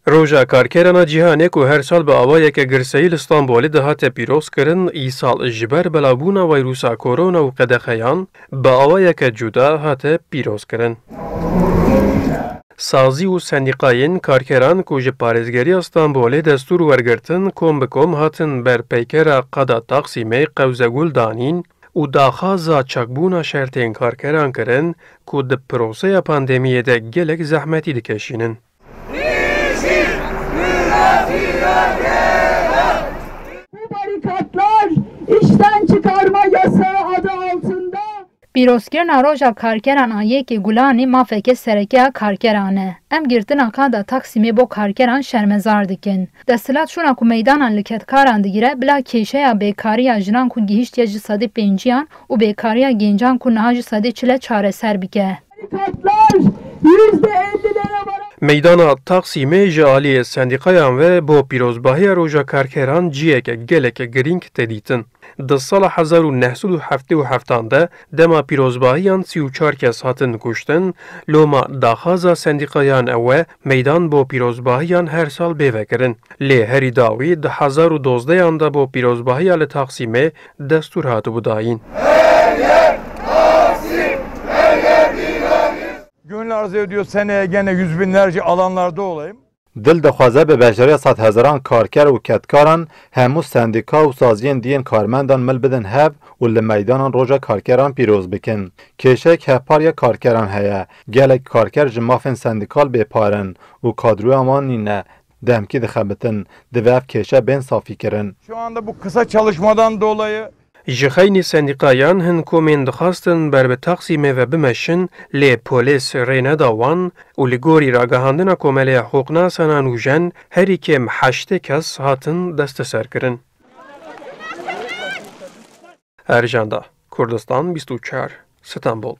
Roja karkerana cîhanê ku her sal bi awayeke girseyî li Stenbolê dihate pîrozkirin, îsal ji ber belavbûna vîrusa korona û qedexeyan bi awayeke cuda hate pîrozkirin. Sazî û sendîqayên karkeran ku ji parêzgeriya Stenbolê destûr wergirtin kom bi kom hatin ber peykera qeda Taxîmê qewzegul danîn û daxwaza çakbûna şertên karkeran kirin ku di proseya pandemiyê de gelek zehmetî dikeşînin. Bu barikatlar işten çıkarma yasağı adı altında Pîrozkirina roja karkerana yekê Gulanê mafeke serekeya karkeran e. Em girtina qada Taxîmê bo karkeran şermezar dikin. Desthilat şuna ku meydanan li ketkaran digire bila kêşeya bêkariya jinan ku gihîştiye ji sedê pênciyan û bêkariya gencan ku niha ji sedê çile çareser bike. barikatlar %50'lere varan Meydana Taxîmê ji aliyê sendîqayan ve bo pîrozbahiya roja karkeran ciyeke geleke girîng tedîtin. Di sala 1977 de dema pîrozbahiyan 34 kes hatin kuştin, loma daxwaza sendîqayan ew e meydan bo pîrozbahiyan her sal bêvekirin. Lê herî dawî di 2012 de bo pîrozbahiya li Taxîmê destûr hatibû dayîn. Gönül arzu ediyor seneye gene yüz binlerce alanlarda olayım. Dil dixwaze bi beşeriya sed hezaran karker û ketkaran hemû sendîka û saziyên diyên karmendan mil bidin hev û li meydanan roja karkeran pîroz bikin. Kêşek hevpariya karkeran heye. Gelek karker ji mafên sendîkal bêparin û kadroya wan nîne demkî dixebitin. Divê ev kêşe bên safî kirin. Şu anda bu kısa çalışmadan dolayı Ji xeynî sendîqayan hin komên dixwastin ber bi Taxîmê ve bimeşin, lê polîs rê neda wan û li gorî ragihandina Komeleya Xweqnasanan û jen herî kêm 8 kes hatin desteserkirin. Erjanda, Kurdistan 24, Stenbol.